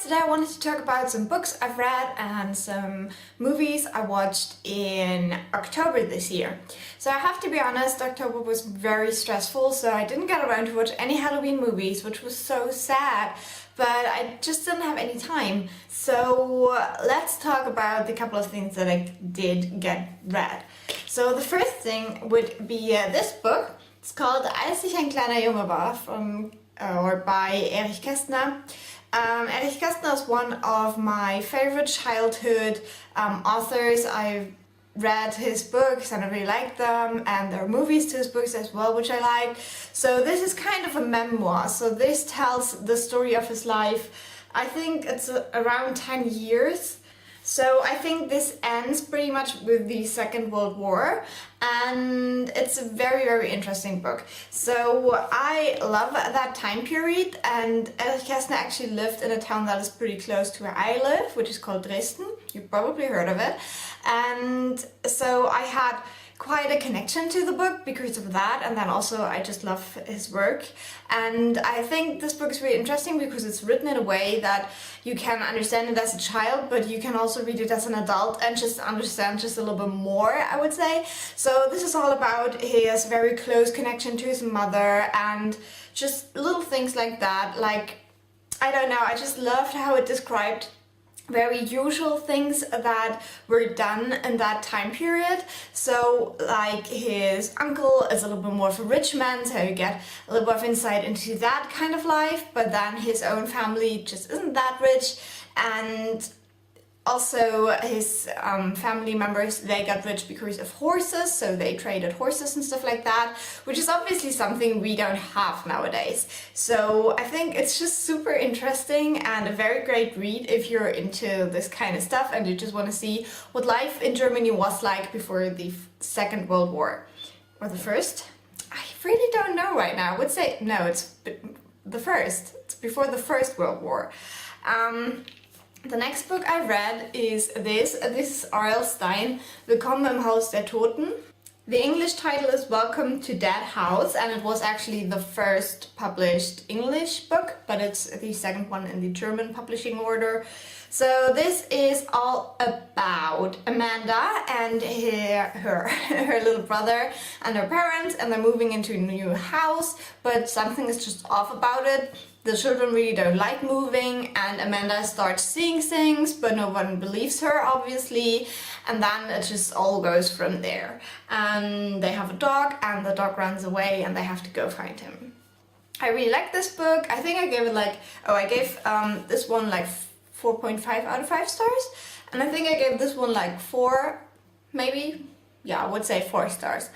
Today I wanted to talk about some books I've read and some movies I watched in October this year. So I have to be honest, October was very stressful, so I didn't get around to watch any Halloween movies, which was so sad, but I just didn't have any time. So let's talk about the couple of things that I did get read. So the first thing would be this book. It's called Als ich ein kleiner Junge war or by Erich Kästner. Erich Kästner is one of my favorite childhood authors. I've read his books and I really like them, and there are movies to his books as well which I like. So this is kind of a memoir, so this tells the story of his life. I think it's around 10 years. So I think this ends pretty much with the Second World War, and it's a very, very interesting book. So I love that time period, and Erich Kästner actually lived in a town that is pretty close to where I live, which is called Dresden. You've probably heard of it. And so I had quite a connection to the book because of that, and then also I just love his work. And I think this book is really interesting because it's written in a way that you can understand it as a child, but you can also read it as an adult and just understand just a little bit more, I would say. So this is all about his very close connection to his mother and just little things like that. Like, I don't know, I just loved how it described very usual things that were done in that time period. So like his uncle is a little bit more of a rich man, so you get a little bit of insight into that kind of life, but then his own family just isn't that rich, and also his family members, they got rich because of horses, so they traded horses and stuff like that, which is obviously something we don't have nowadays. So I think it's just super interesting and a very great read if you're into this kind of stuff and you just want to see what life in Germany was like before the Second World War. Or the first? I really don't know right now. I would say, no, it's the first. It's before the First World War. The next book I read is this. This is R.L. Stine, Willkommen im Haus der Toten. The English title is Welcome to Dead House, and it was actually the first published English book, but it's the second one in the German publishing order. So this is all about Amanda and her little brother and her parents, and they're moving into a new house, but something is just off about it. The children really don't like moving, and Amanda starts seeing things, but no one believes her, obviously, and then it just all goes from there. And they have a dog, and the dog runs away, and they have to go find him. I really like this book. I think I gave it like, I gave this one like 4.5 out of 5 stars, and I think I gave this one like 4, maybe. Yeah, I would say 4 stars.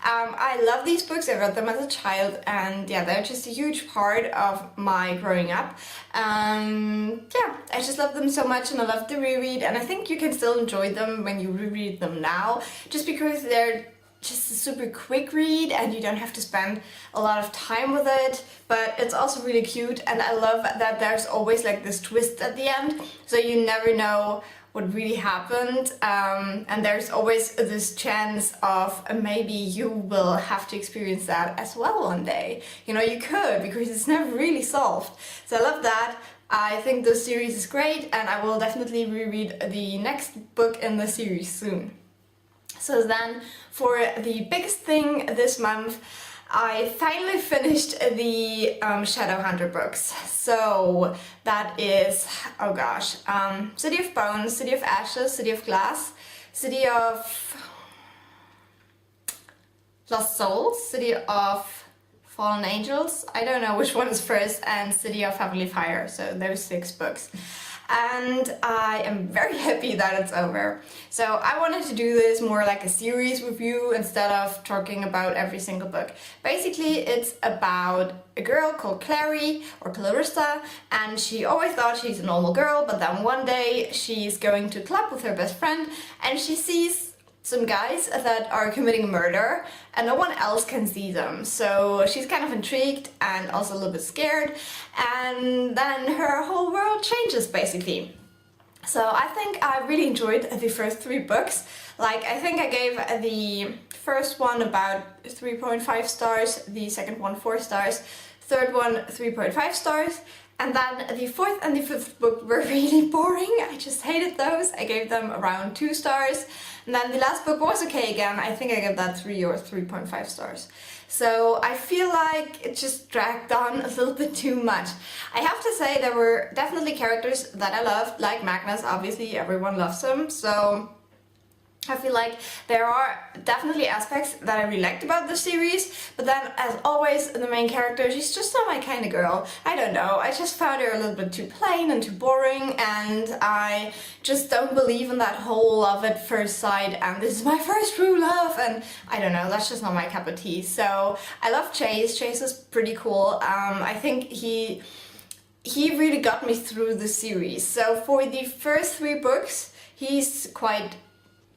I love these books. I read them as a child, and yeah, they're just a huge part of my growing up. Yeah, I just love them so much, and I love the reread, and I think you can still enjoy them when you reread them now, just because they're just a super quick read and you don't have to spend a lot of time with it, but it's also really cute, and I love that there's always like this twist at the end, so you never know what really happened, and there's always this chance of maybe you will have to experience that as well one day. You know, you could, because it's never really solved. So I love that. I think the series is great, and I will definitely reread the next book in the series soon. So then, for the biggest thing this month, I finally finished the Shadowhunter books. So that is, oh gosh, City of Bones, City of Ashes, City of Glass, City of Lost Souls, City of Fallen Angels, I don't know which one is first, and City of Heavenly Fire, so those 6 books. And I am very happy that it's over. So I wanted to do this more like a series review instead of talking about every single book. Basically, it's about a girl called Clary, or Clarissa, and she always thought she's a normal girl, but then one day she's going to a club with her best friend, and she sees some guys that are committing murder, and no one else can see them. So she's kind of intrigued and also a little bit scared, and then her whole world changes basically. So I think I really enjoyed the first 3 books. Like, I think I gave the first one about 3.5 stars, the second one 4 stars, third one 3.5 stars, and then the fourth and the fifth book were really boring. I just hated those. I gave them around 2 stars. And then the last book was okay again. I think I gave that 3 or 3.5 stars. So I feel like it just dragged on a little bit too much. I have to say there were definitely characters that I loved, like Magnus. Obviously everyone loves him, so I feel like there are definitely aspects that I really liked about the series, but then as always the main character, she's just not my kind of girl. I don't know, I just found her a little bit too plain and too boring, and I just don't believe in that whole love at first sight and this is my first true love, and I don't know, that's just not my cup of tea. So I love Chase. Chase is pretty cool. I think he really got me through the series. So for the first 3 books he's quite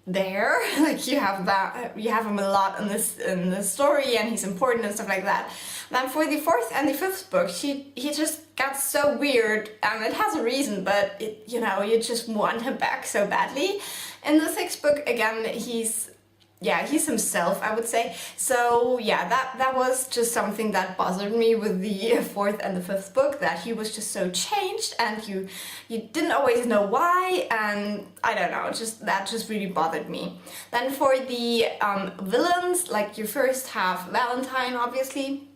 there, like you have him a lot in the story and he's important and stuff like that. Then for the 4th and the 5th book he just got so weird, and it has a reason, but you know, you just want him back so badly. In the 6th book again he's himself, I would say. So yeah, that was just something that bothered me with the 4th and the 5th book, that he was just so changed and you didn't always know why, and I don't know, that just really bothered me. Then for the villains, like you first have Valentine, obviously.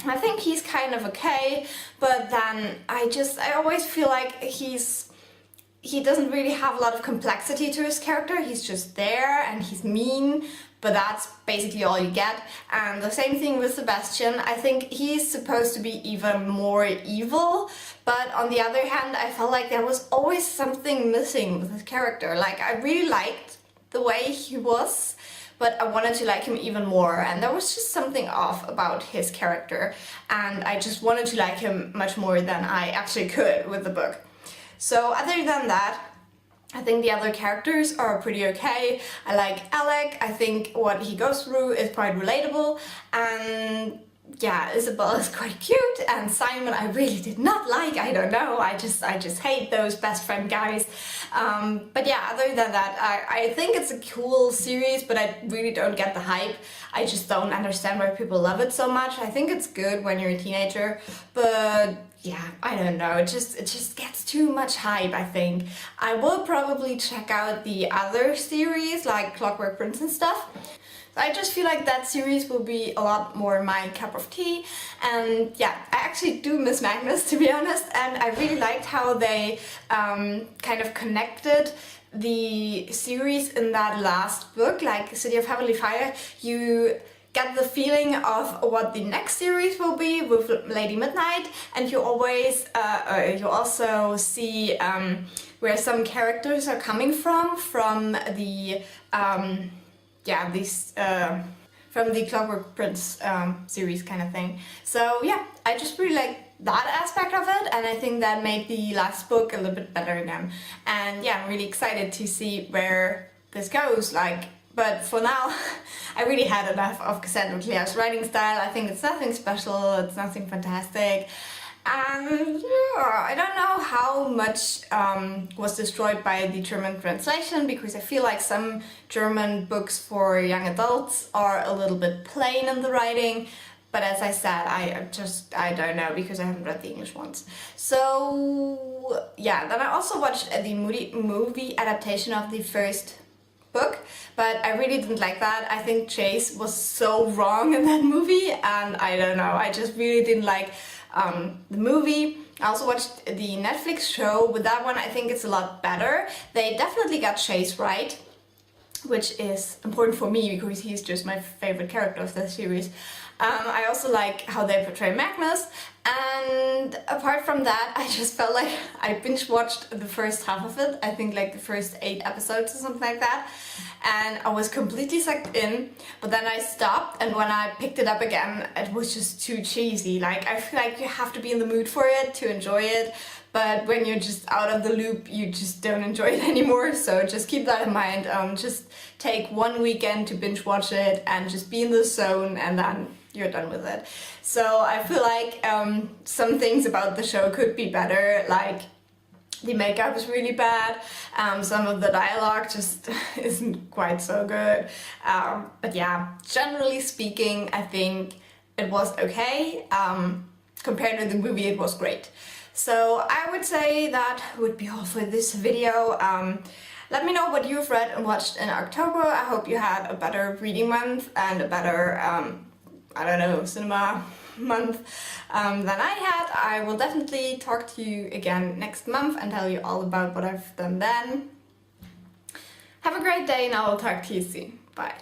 I think he's kind of okay, but then I always feel like he doesn't really have a lot of complexity to his character. He's just there and he's mean, but that's basically all you get. And the same thing with Sebastian. I think he's supposed to be even more evil, but on the other hand, I felt like there was always something missing with his character. Like, I really liked the way he was, but I wanted to like him even more, and there was just something off about his character, and I just wanted to like him much more than I actually could with the book. So other than that, I think the other characters are pretty okay. I like Alec. I think what he goes through is quite relatable, and yeah, Isabel is quite cute, and Simon I really did not like. I don't know, I just hate those best friend guys. But yeah, other than that, I think it's a cool series, but I really don't get the hype. I just don't understand why people love it so much. I think it's good when you're a teenager, but yeah, I don't know, it just gets too much hype, I think. I will probably check out the other series, like Clockwork Prince and stuff. I just feel like that series will be a lot more my cup of tea, and yeah, I actually do miss Magnus, to be honest, and I really liked how they kind of connected the series in that last book, like City of Heavenly Fire. You get the feeling of what the next series will be with Lady Midnight, and you always you also see where some characters are coming from the from the Clockwork Prince series kind of thing. So yeah, I just really like that aspect of it, and I think that made the last book a little bit better again. And yeah, I'm really excited to see where this goes. But for now, I really had enough of Cassandra Clare's writing style. I think it's nothing special, it's nothing fantastic. And I don't know how much was destroyed by the German translation, because I feel like some German books for young adults are a little bit plain in the writing. But as I said, I don't know, because I haven't read the English ones. So yeah, then I also watched the movie adaptation of the first book, but I really didn't like that. I think Chase was so wrong in that movie, and I don't know, I just really didn't like the movie. I also watched the Netflix show. With that one, I think it's a lot better. They definitely got Chase right, which is important for me because he's just my favorite character of the series. I also like how they portray Magnus, and apart from that, I just felt like I binge watched the first half of it, I think like the first 8 episodes or something like that, and I was completely sucked in, but then I stopped, and when I picked it up again, it was just too cheesy. Like, I feel like you have to be in the mood for it to enjoy it, but when you're just out of the loop, you just don't enjoy it anymore. So just keep that in mind. Just take one weekend to binge watch it and just be in the zone, and then you're done with it. So I feel like some things about the show could be better, like The makeup is really bad, some of the dialogue just isn't quite so good, but yeah, generally speaking, I think it was okay. Compared to the movie, it was great. So I would say that would be all for this video. Let me know what you've read and watched in October. I hope you had a better reading month and a better, I don't know, cinema month than I had. I will definitely talk to you again next month and tell you all about what I've done then. Have a great day and I will talk to you soon. Bye.